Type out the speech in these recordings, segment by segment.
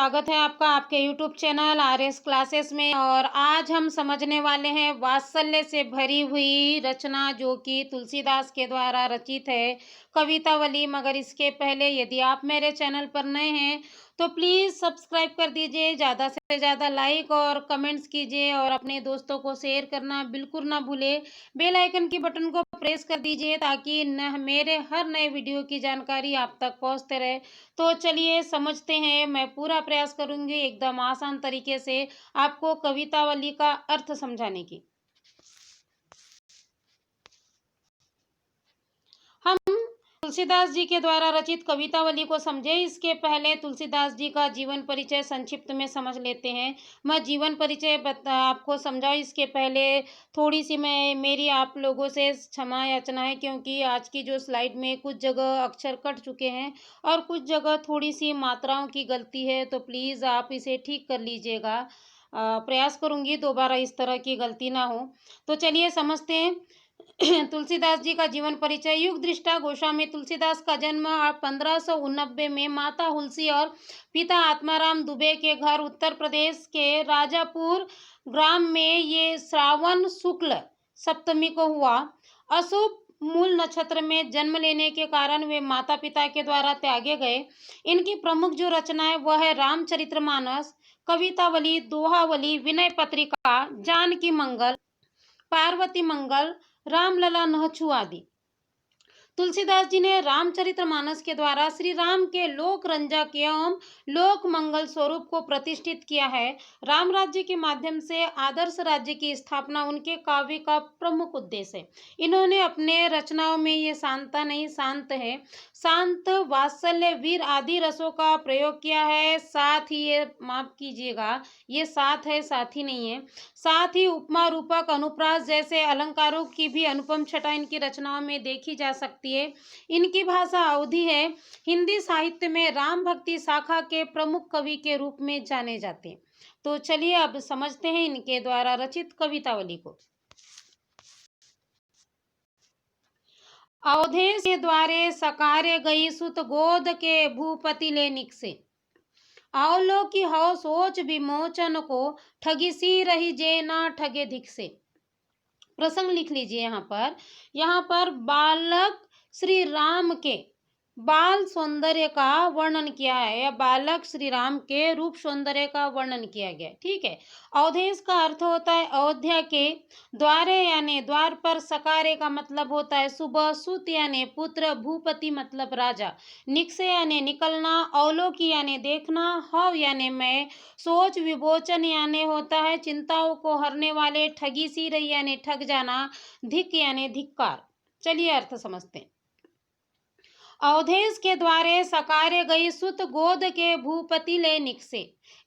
स्वागत है आपका आपके YouTube चैनल RS क्लासेस में। और आज हम समझने वाले हैं वात्सल्य से भरी हुई रचना जो कि तुलसीदास के द्वारा रचित है, कवितावली। मगर इसके पहले यदि आप मेरे चैनल पर नए हैं तो प्लीज़ सब्सक्राइब कर दीजिए, ज़्यादा से ज़्यादा लाइक और कमेंट्स कीजिए और अपने दोस्तों को शेयर करना बिल्कुल ना भूलें। बेल आइकन की बटन को प्रेस कर दीजिए ताकि मेरे हर नए वीडियो की जानकारी आप तक पहुंचते रहे। तो चलिए समझते हैं। मैं पूरा प्रयास करूंगी एकदम आसान तरीके से आपको कवितावली का अर्थ समझाने की। हम तुलसीदास जी के द्वारा रचित कवितावली को समझे इसके पहले तुलसीदास जी का जीवन परिचय संक्षिप्त में समझ लेते हैं। मैं जीवन परिचय आपको समझाऊं इसके पहले थोड़ी सी मेरी आप लोगों से क्षमा याचना है, क्योंकि आज की जो स्लाइड में कुछ जगह अक्षर कट चुके हैं और कुछ जगह थोड़ी सी मात्राओं की गलती है, तो प्लीज़ आप इसे ठीक कर लीजिएगा। प्रयास करूंगी दोबारा इस तरह की गलती ना हो। तो चलिए समझते हैं। तुलसीदास जी का जीवन परिचय। युग दृष्टा गोस्वामी तुलसीदास का जन्म 1589 में माता हुलसी और पिता आत्माराम दुबे के घर उत्तर प्रदेश के राजापुर ग्राम में ये श्रावण शुक्ल सप्तमी को हुआ। अशुभ मूल नक्षत्र में जन्म लेने के कारण वे माता पिता के द्वारा त्यागे गए। इनकी प्रमुख जो रचना है वह है रामचरितमानस, कवितावली, दोहावली, विनय पत्रिका, जानकी मंगल, पार्वती मंगल, रामलला नहचु आदि। तुलसीदास जी ने रामचरितमानस के द्वारा श्री राम के लोक रंजक एवं लोक मंगल स्वरूप को प्रतिष्ठित किया है। राम राज्य के माध्यम से आदर्श राज्य की स्थापना उनके काव्य का प्रमुख उद्देश्य है। इन्होंने अपने रचनाओं में ये शांता नहीं शांत है, शांत, वात्सल्य, वीर आदि रसों का प्रयोग किया है। साथ ही ये माफ कीजिएगा, ये साथ है, साथी नहीं है। साथ ही उपमा, रूपक, अनुप्रास जैसे अलंकारों की भी अनुपम छटा इनकी रचनाओं में देखी जा सकती है। इनकी भाषा अवधी है। हिंदी साहित्य में राम भक्ति शाखा के प्रमुख कवि के रूप में जाने जाते हैं। तो चलिए अब समझते हैं इनके द्वारा रचित कवितावली को। अवधेश के द्वारे सकारे गई सुत गोद के भूपति ले निकसे। आवलो की हौ सोच विमोचन को ठगी सी रही जे ना ठगे धिक से। प्रसंग लिख लीजिए। यहाँ पर बालक श्री राम के बाल सौंदर्य का वर्णन किया है, या बालक श्री राम के रूप सौंदर्य का वर्णन किया गया। ठीक है। अवधेश का अर्थ होता है अयोध्या के। द्वारे यानी द्वार पर, सकारे का मतलब होता है सुबह, सुत यानी पुत्र, भूपति मतलब राजा, निकसे यानी निकलना, अवलोकी यानी देखना, हव यानी मैं, सोच विमोचन यानी होता है चिंताओं को हरने वाले, ठगी सी रही यानी ठग जाना, धिक यानी धिक्कार। चलिए अर्थ समझते हैं। अवधेश के द्वारे सकारे गई सुत गोद के भूपति ले निकसे।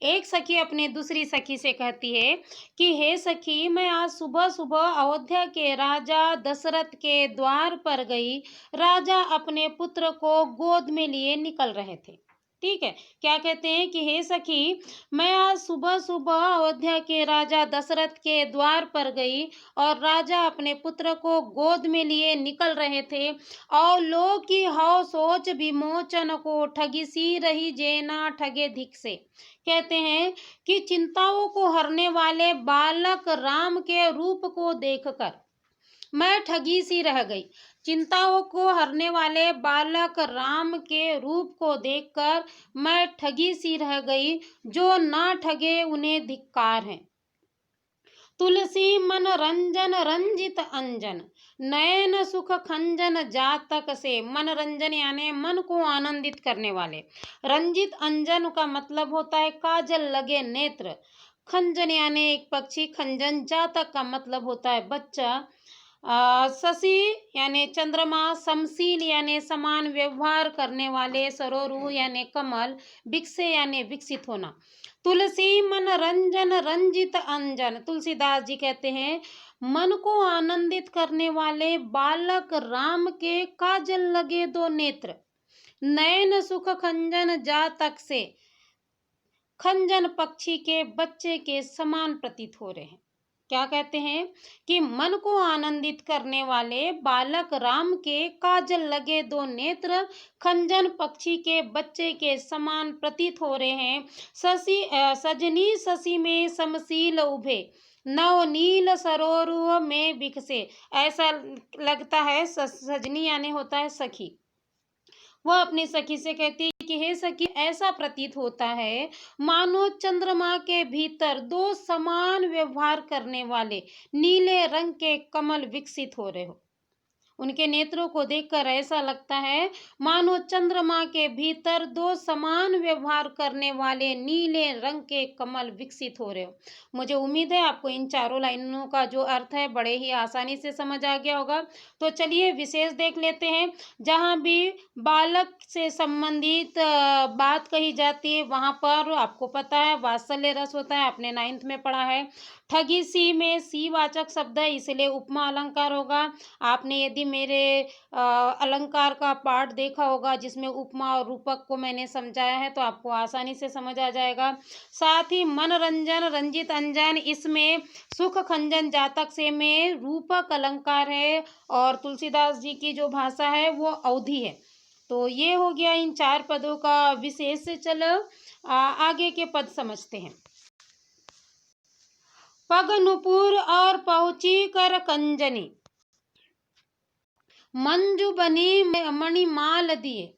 एक सखी अपनी दूसरी सखी से कहती है कि हे सखी, मैं आज सुबह सुबह अयोध्या के राजा दशरथ के द्वार पर गई। राजा अपने पुत्र को गोद में लिए निकल रहे थे। ठीक है। क्या कहते हैं कि हे सखी, मैं आज सुबह सुबह अयोध्या के राजा दशरथ के द्वार पर गई और राजा अपने पुत्र को गोद में लिए निकल रहे थे। और लो की हौ सोच विमोचन को ठगी सी रही जेना ठगे धिक से। कहते हैं कि चिंताओं को हरने वाले बालक राम के रूप को देखकर मैं ठगी सी रह गई। चिंताओं को हरने वाले बालक राम के रूप को देखकर मैं ठगी सी रह गई। जो ना ठगे उन्हें धिक्कार है। तुलसी मन रंजन रंजित अंजन, नयन सुख खंजन जातक से। मनरंजन यानी मन को आनंदित करने वाले। रंजित अंजन का मतलब होता है काजल लगे नेत्र। खंजन यानी एक पक्षी, खंजन जातक का मतलब होता है बच्चा। शशि यानी चंद्रमा, समशील यानी समान व्यवहार करने वाले, सरोरु यानी कमल, विकसे यानी विकसित होना। तुलसी मन रंजन रंजित अंजन। तुलसीदास जी कहते हैं मन को आनंदित करने वाले बालक राम के काजल लगे दो नेत्र, नयन सुख खंजन जातक से, खंजन पक्षी के बच्चे के समान प्रतीत हो रहे हैं। क्या कहते हैं कि मन को आनंदित करने वाले बालक राम के काजल लगे दो नेत्र खंजन पक्षी के बच्चे के समान प्रतीत हो रहे हैं। सजनी शशि में समशील उभे नव नील सरोरुह में बिकसे। ऐसा लगता है, सजनी यानी होता है सखी, वह अपनी सखी से कहती है कि हे सखी, ऐसा प्रतीत होता है मानो चंद्रमा के भीतर दो समान व्यवहार करने वाले नीले रंग के कमल विकसित हो रहे हो। उनके नेत्रों को देखकर ऐसा लगता है मानो चंद्रमा के भीतर दो समान व्यवहार करने वाले नीले रंग के कमल विकसित हो रहे हो। मुझे उम्मीद है आपको इन चारों लाइनों का जो अर्थ है बड़े ही आसानी से समझ आ गया होगा। तो चलिए विशेष देख लेते हैं। जहाँ भी बालक से संबंधित बात कही जाती है वहाँ पर आपको पता है वात्सल्य रस होता है, आपने 9th में पढ़ा है। ठगी सी में सी वाचक शब्द है, इसलिए उपमा अलंकार होगा। आपने यदि मेरे अलंकार का पाठ देखा होगा जिसमें उपमा और रूपक को मैंने समझाया है तो आपको आसानी से समझ आ जाएगा। साथ ही मनोरंजन रंजित अंजन, इसमें सुख खंजन जातक से में रूपक अलंकार है और तुलसीदास जी की जो भाषा है वो अवधि है। तो ये हो गया इन 4 पदों का विशेष। से चलो आगे के पद समझते हैं। पग नुपुर और पहुंची कर कंजनी मंजू बनी मणिमाल दिए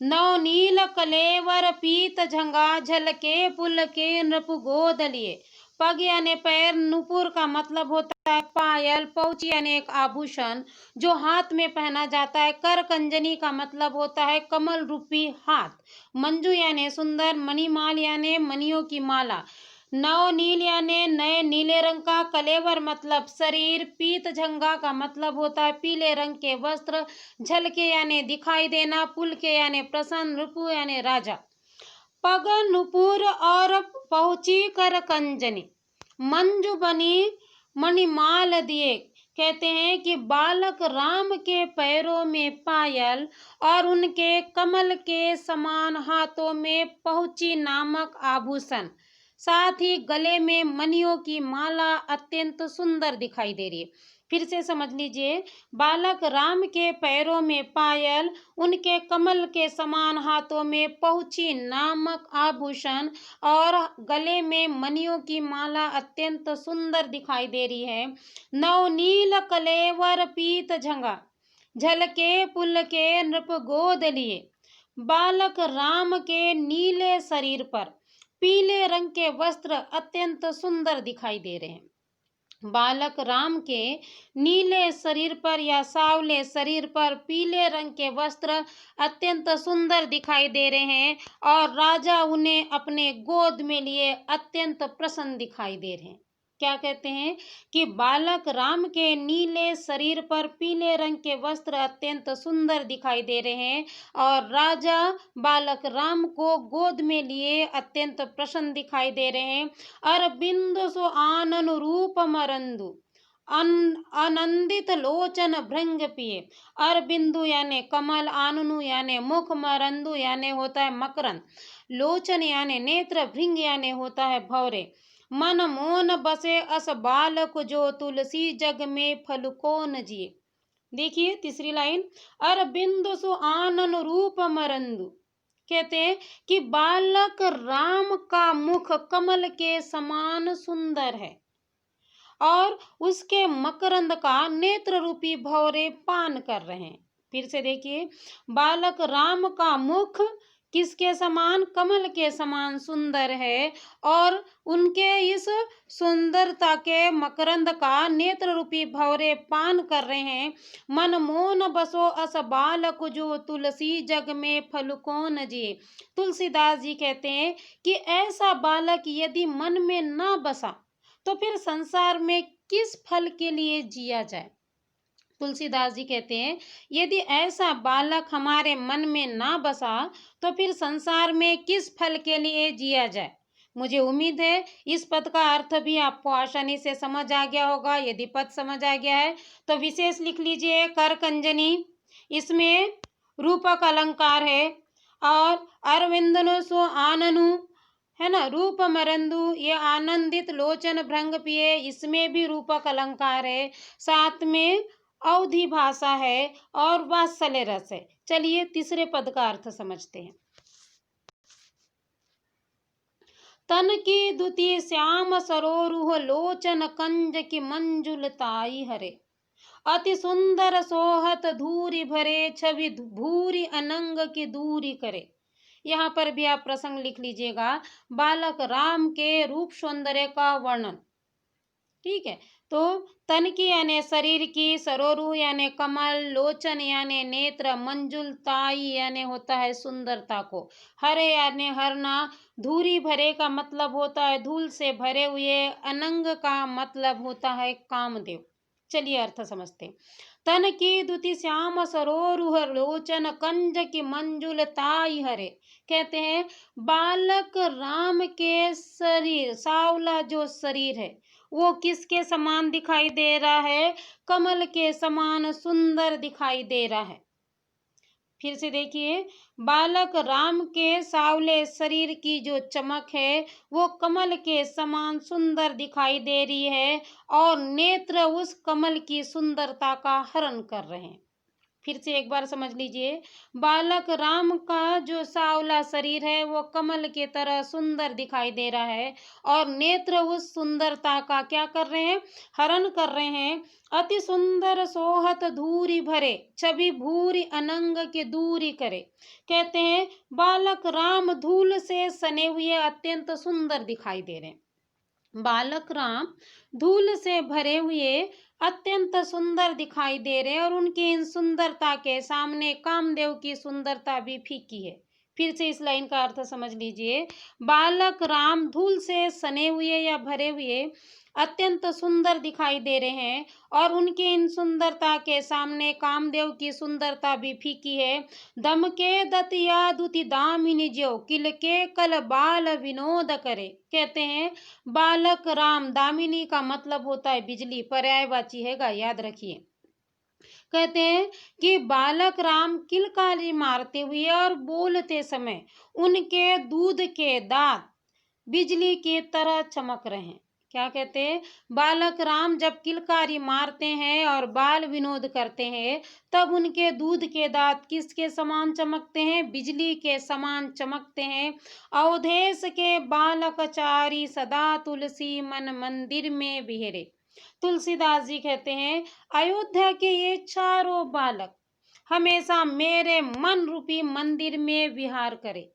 नव नील कलेवर पीत झंगा झलके पुल के नृप गोद लिए। पग यानी पैर, नुपुर का मतलब होता है पायल, पहुंची यानी एक आभूषण जो हाथ में पहना जाता है, कर कंजनी का मतलब होता है कमल रूपी हाथ, मंजू यानी सुंदर, मणिमाल यानी मणियों की माला, नव नील यानी नए नीले रंग का, कलेवर मतलब शरीर, पीत झंगा का मतलब होता है पीले रंग के वस्त्र, झलके यानी दिखाई देना, पुल के यानी प्रसन्न, रिपु यानी राजा। पग नुपुर और पहुंची कर कंजनी मंजू बनी मणिमाल दिए। कहते हैं कि बालक राम के पैरों में पायल और उनके कमल के समान हाथों में पहुंची नामक आभूषण, साथ ही गले में मणियों की माला अत्यंत सुंदर दिखाई दे रही है। फिर से समझ लीजिए, बालक राम के पैरों में पायल, उनके कमल के समान हाथों में पहुंची नामक आभूषण और गले में मणियों की माला अत्यंत सुंदर दिखाई दे रही है। नवनील कलेवर पीत झंगा झलके पुल के नृप गोद लिए। बालक राम के नीले शरीर पर पीले रंग के वस्त्र अत्यंत सुंदर दिखाई दे रहे हैं। बालक राम के नीले शरीर पर या सावले शरीर पर पीले रंग के वस्त्र अत्यंत सुंदर दिखाई दे रहे हैं और राजा उन्हें अपने गोद में लिए अत्यंत प्रसन्न दिखाई दे रहे हैं। क्या कहते हैं कि बालक राम के नीले शरीर पर पीले रंग के वस्त्र अत्यंत सुंदर दिखाई दे रहे हैं और राजा बालक राम को गोद में लिए अत्यंत प्रसन्न दिखाई दे रहे हैं। अरबिंदु सो आनन रूप मरंदु आनंदित लोचन भृंग पिए। अरबिंदु यानी कमल, आननु यानी मुख, मरंदु यानी होता है मकरंद, लोचन यानी नेत्र, भृंग यानी होता है भौरे। मन मोन बसे अस बालक जो तुलसी जग में फल कौन जिए। देखिए तीसरी लाइन, अरबिंदु सु आनन रूप मरंदु। कहते हैं कि बालक राम का मुख कमल के समान सुंदर है और उसके मकरंद का नेत्र रूपी भौरे पान कर रहे हैं। फिर से देखिए, बालक राम का मुख किसके समान, कमल के समान सुंदर है और उनके इस सुंदरता के मकरंद का नेत्र रूपी भौरे पान कर रहे हैं। मन मोन बसो अस बालक जो तुलसी जग में फल कौन जिए। तुलसीदास जी कहते हैं कि ऐसा बालक यदि मन में ना बसा तो फिर संसार में किस फल के लिए जिया जाए। तुलसीदास जी कहते हैं यदि ऐसा बालक हमारे मन में ना बसा तो फिर संसार में किस फल के लिए जिया जाए। मुझे उम्मीद है इस पद का अर्थ भी आपको आसानी से समझ आ गया होगा। यदि पद समझ आ गया है तो विशेष लिख लीजिए कर कंजनी, इसमें रूपक अलंकार है और अरविंदनु सो आननु है ना। रूप मरंदु, ये आनंदित लोचन भृंग पिए, इसमें भी रूपक अलंकार है। साथ में अवधि भाषा है और वात्सल्य रस है। चलिए तीसरे पद का अर्थ समझते हैं। तन की दुति श्याम सरोरुह लोचन कंज की मंजुलताई हरे। अति सुंदर सोहत धूरी भरे, छवि भूरी अनंग की दूरी करे। यहाँ पर भी आप प्रसंग लिख लीजिएगा। बालक राम के रूप सौंदर्य का वर्णन। ठीक है, तो तन की यानी शरीर की, सरोरु यानी कमल, लोचन यानी नेत्र, मंजुलताई यानी होता है सुंदरता को, हरे यानी हरना, धूरी भरे का मतलब होता है धूल से भरे हुए, अनंग का मतलब होता है कामदेव। चलिए अर्थ समझते हैं। तन की दुति श्याम सरोरुह लोचन कंज की मंजुलताई हरे। कहते हैं बालक राम के शरीर, सावला जो शरीर है वो किसके समान दिखाई दे रहा है? कमल के समान सुंदर दिखाई दे रहा है। फिर से देखिए, बालक राम के सावले शरीर की जो चमक है वो कमल के समान सुंदर दिखाई दे रही है और नेत्र उस कमल की सुंदरता का हरण कर रहे हैं। फिर से एक बार समझ लीजिए, बालक राम का जो सावला शरीर है वो कमल की तरह सुंदर दिखाई दे रहा है और नेत्र उस सुंदरता का क्या कर रहे हैं? हरण कर रहे हैं। अति सुंदर सोहत धूरी भरे, छवि भूरी अनंग की दूरी करे। कहते हैं बालक राम धूल से सने हुए अत्यंत सुंदर दिखाई दे रहे हैं। बालक राम धूल से भरे हुए अत्यंत सुंदर दिखाई दे रहे हैं और उनकी इन सुंदरता के सामने कामदेव की सुंदरता भी फीकी है। फिर से इस लाइन का अर्थ समझ लीजिए। बालक राम धूल से सने हुए या भरे हुए अत्यंत सुंदर दिखाई दे रहे हैं और उनकी इन सुंदरता के सामने कामदेव की सुंदरता भी फीकी है। दम के दतिया दुति दामिनी ज्यो, किल के कल बाल विनोद करे। कहते हैं बालक राम, दामिनी का मतलब होता है बिजली, पर्यायवाची हैगा, याद रखिए। कहते हैं कि बालक राम किलकारी मारते हुए और बोलते समय उनके दूध के दांत बिजली की तरह चमक रहे हैं। क्या कहते हैं? बालक राम जब किलकारी मारते हैं और बाल विनोद करते हैं तब उनके दूध के दांत किसके समान चमकते हैं? बिजली के समान चमकते हैं। अवधेश के बालकचारी सदा तुलसी मन मंदिर में बिहेरे। तुलसीदास जी कहते हैं अयोध्या के ये चारों बालक हमेशा मेरे मन रूपी मंदिर में विहार करे।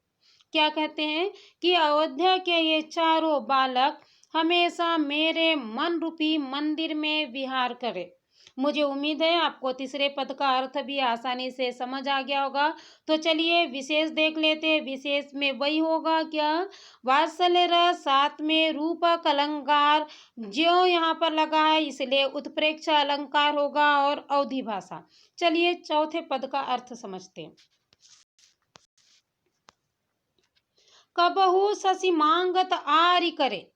क्या कहते हैं कि अयोध्या के ये चारों बालक हमेशा मेरे मन रूपी मंदिर में विहार करे। मुझे उम्मीद है आपको तीसरे पद का अर्थ भी आसानी से समझ आ गया होगा। तो चलिए विशेष देख लेते हैं। विशेष में वही होगा क्या? वात्सल्य रस, साथ में रूपक अलंकार, ज्यों यहाँ पर लगा है इसलिए उत्प्रेक्ष अलंकार होगा और अवधि भाषा। चलिए चौथे पद का अर्थ समझते हैं। कबहू शशि मांगत आरि करे,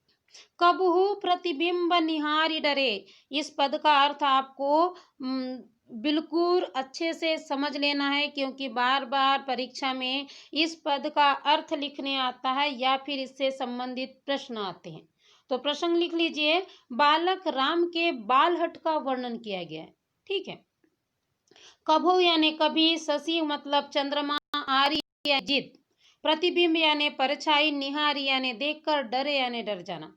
कबहू प्रतिबिंब निहारी डरे। इस पद का अर्थ आपको बिल्कुल अच्छे से समझ लेना है क्योंकि बार बार परीक्षा में इस पद का अर्थ लिखने आता है या फिर इससे संबंधित प्रश्न आते हैं। तो प्रश्न लिख लीजिए। बालक राम के बालहट का वर्णन किया गया है। ठीक है। कबहू यानी कभी, शशि मतलब चंद्रमा, आरी या जिद, प्रतिबिंब यानी परछाई, निहारी यानी देखकर, डरे यानी डर जाना।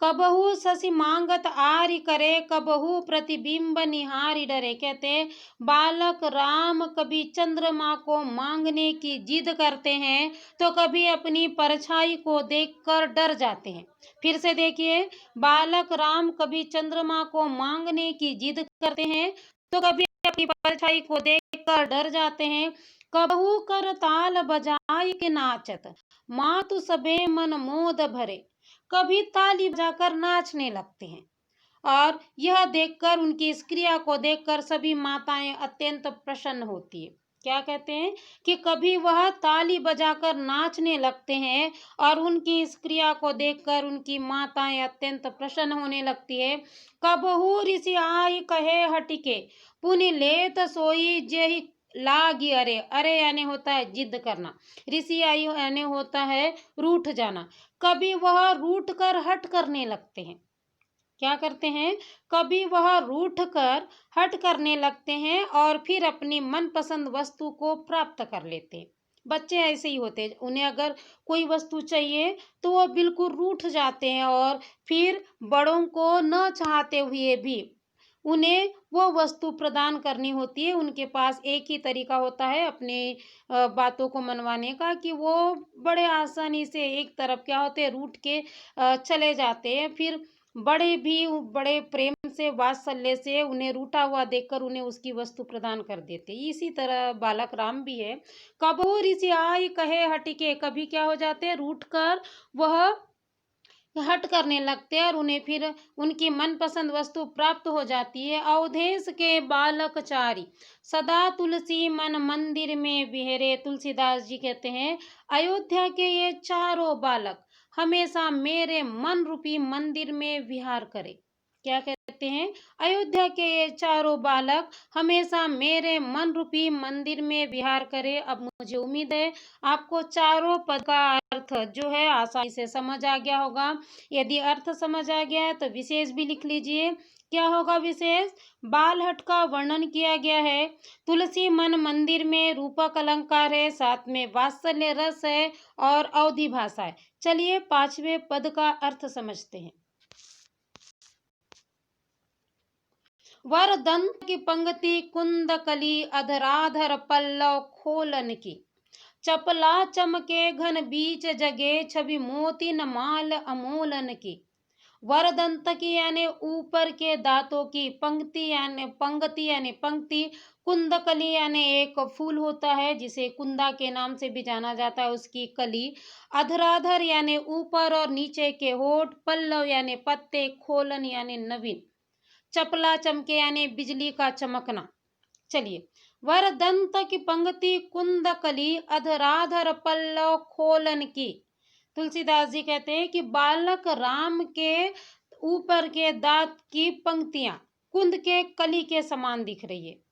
कबहू शशि मांगत आरि करे, कबहू प्रतिबिंब निहारी डरे। कहते हैं बालक राम कभी चंद्रमा को मांगने की जिद करते हैं तो कभी अपनी परछाई को देखकर डर जाते हैं। फिर से देखिए, बालक राम कभी चंद्रमा को मांगने की जिद करते हैं तो कभी अपनी परछाई को देखकर डर जाते हैं। कबहू कर ताल बजाई के नाचत, मातु सबे मन मोद भरे। कभी ताली बजाकर नाचने लगते हैं और यह देखकर, उनकी इस क्रिया को देखकर सभी माताएं अत्यंत प्रसन्न होती है। क्या कहते हैं कि कभी वह ताली बजाकर नाचने लगते हैं और उनकी इस क्रिया को देखकर उनकी माताएं अत्यंत प्रसन्न होने लगती है। कबहू ऋषि आई कहे हटिके, पुनि लेत सोई जेहि लागी अरे, अरे यानी होता है जिद करना, ऋषि आयु यानी होता है रूठ जाना। कभी वह रूठ कर हट करने लगते हैं। क्या करते हैं? कभी वह रूठ कर हट करने लगते हैं और फिर अपनी मनपसंद वस्तु को प्राप्त कर लेते हैं। बच्चे ऐसे ही होते हैं, उन्हें अगर कोई वस्तु चाहिए तो वो बिल्कुल रूठ जाते हैं और फिर बड़ों को न चाहते हुए भी उन्हें वो वस्तु प्रदान करनी होती है। उनके पास एक ही तरीका होता है अपने बातों को मनवाने का, कि वो बड़े आसानी से एक तरफ क्या होते हैं रूठ के चले जाते हैं। फिर बड़े भी बड़े प्रेम से वात्सल्य से उन्हें रूठा हुआ देखकर उन्हें उसकी वस्तु प्रदान कर देते। इसी तरह बालक राम भी है। कबहू ऋषि आय कहे हटिके, कभी क्या हो जाते हैं रूठ कर वह हट करने लगते हैं और उन्हें फिर उनकी मनपसंद वस्तु प्राप्त हो जाती है। अवधेश के बालक चारी सदा तुलसी मन मंदिर में बिहरे। तुलसीदास जी कहते हैं अयोध्या के ये चारों बालक हमेशा मेरे मन रूपी मंदिर में विहार करे। क्या कहते हैं? अयोध्या के ये चारों बालक हमेशा मेरे मन रूपी मंदिर में विहार करे। अब मुझे उम्मीद है आपको चारों पद का अर्थ जो है आसानी से समझ आ गया होगा। यदि अर्थ समझ आ गया है तो विशेष भी लिख लीजिए। क्या होगा विशेष? बालहट का वर्णन किया गया है, तुलसी मन मंदिर में रूपक अलंकार है, साथ में वात्सल्य रस है और अवधि भाषा है। चलिए पांचवें पद का अर्थ समझते हैं। वरदंत की पंक्ति कुंद कली अधराधर पल्लव खोलन की। चपला चमके घन बीच जगे छवि मोती न माल अमोलन की। वरदंत की यानी ऊपर के दांतों की, पंक्ति, कुंदकली यानी एक फूल होता है जिसे कुंदा के नाम से भी जाना जाता है, उसकी कली। अधराधर यानी ऊपर और नीचे के होठ, पल्लव यानी पत्ते, खोलन यानी नवीन, चपला चमके यानी बिजली का चमकना। चलिए, वरदंत की पंक्ति कुंदकली अधराधर पल्लव खोलन की। तुलसीदास जी कहते हैं कि बालक राम के ऊपर के दांत की पंक्तियां कुंद के कली के समान दिख रही है।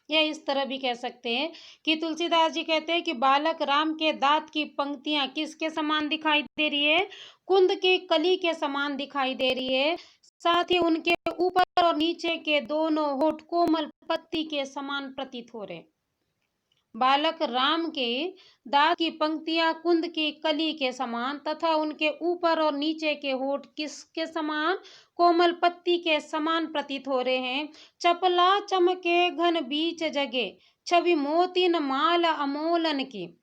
या इस तरह भी कह सकते हैं कि तुलसीदास जी कहते हैं कि बालक राम के दांत की पंक्तियां किसके समान दिखाई दे रही है? कुंद की कली के समान दिखाई दे रही है। साथ ही उनके ऊपर और नीचे के दोनों होठ कोमल पत्ती के समान प्रतीत हो रहे। बालक राम के दांत की पंक्तियां कुंद की कली के समान तथा उनके ऊपर और नीचे के होठ किसके समान? कोमल पत्ती के समान प्रतीत हो रहे हैं। चपला चमके घन बीच जगे छवि मोती न माल अमोलन की।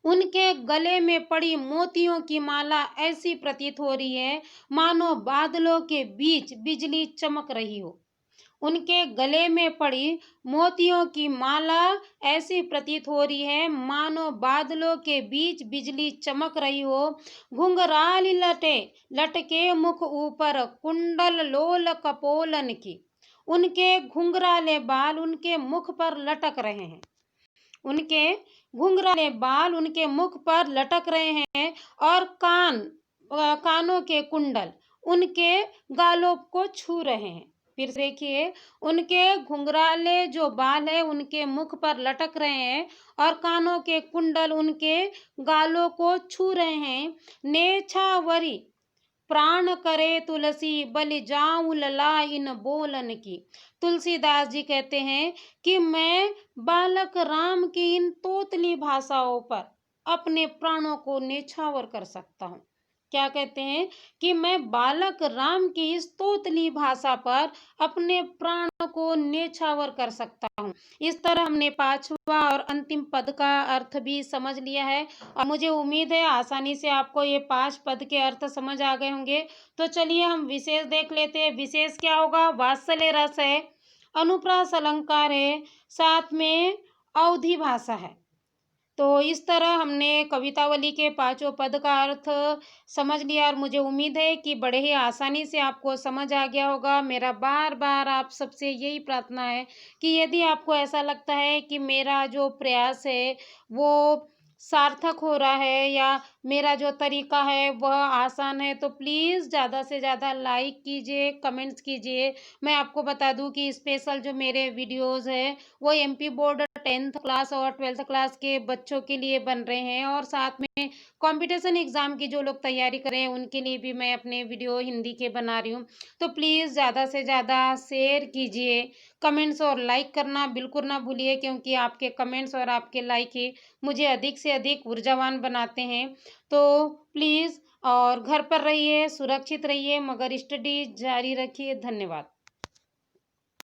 उनके गले में पड़ी मोतियों की माला ऐसी प्रतीत हो रही है मानो बादलों के बीच बिजली चमक रही हो। उनके गले में पड़ी मोतियों की माला ऐसी प्रतीत हो रही है मानो बादलों के बीच बिजली चमक रही हो। घुंघराली लटके मुख ऊपर कुंडल लोल कपोलन की। उनके घुंघराले बाल उनके मुख पर लटक रहे हैं। उनके घुंघराले बाल उनके मुख पर लटक रहे हैं और कानों के कुंडल उनके गालों को छू रहे हैं। फिर देखिए, उनके घुंघराले जो बाल है उनके मुख पर लटक रहे हैं और कानों के कुंडल उनके गालों को छू रहे हैं। नेछावरी प्राण करे तुलसी बलि जाऊं लला इन बोलन की। तुलसीदास जी कहते हैं कि मैं बालक राम की इन तोतली भाषाओं पर अपने प्राणों को नेछावर कर सकता हूँ। क्या कहते हैं? कि मैं बालक राम की इस तोतली भाषा पर अपने प्राण को नेछावर कर सकता हूँ। इस तरह हमने पांचवा और अंतिम पद का अर्थ भी समझ लिया है और मुझे उम्मीद है आसानी से आपको ये 5 पद के अर्थ समझ आ गए होंगे। तो चलिए हम विशेष देख लेते हैं। विशेष क्या होगा? वात्सल्य रस है, अनुप्रास अलंकार है, साथ में अवधि भाषा है। तो इस तरह हमने कवितावली के 5 पद का अर्थ समझ लिया और मुझे उम्मीद है कि बड़े ही आसानी से आपको समझ आ गया होगा। मेरा बार बार आप सबसे यही प्रार्थना है कि यदि आपको ऐसा लगता है कि मेरा जो प्रयास है वो सार्थक हो रहा है या मेरा जो तरीका है वह आसान है, तो प्लीज़ ज़्यादा से ज़्यादा लाइक कीजिए, कमेंट्स कीजिए। मैं आपको बता दूँ कि स्पेशल जो मेरे वीडियोज़ हैं, वो एमपी बोर्ड 10th क्लास और 12th क्लास के बच्चों के लिए बन रहे हैं और साथ में कॉम्पिटिशन एग्ज़ाम की जो लोग तैयारी कर रहे हैं, उनके लिए भी मैं अपने वीडियो हिंदी के बना रही हूँ। तो प्लीज़ ज़्यादा से ज़्यादा शेयर कीजिए, कमेंट्स और लाइक करना बिल्कुल ना भूलिए, क्योंकि आपके कमेंट्स और आपके लाइक ही मुझे अधिक से अधिक ऊर्जावान बनाते हैं। तो प्लीज़ और घर पर रहिए, सुरक्षित रहिए, मगर स्टडी जारी रखिए। धन्यवाद।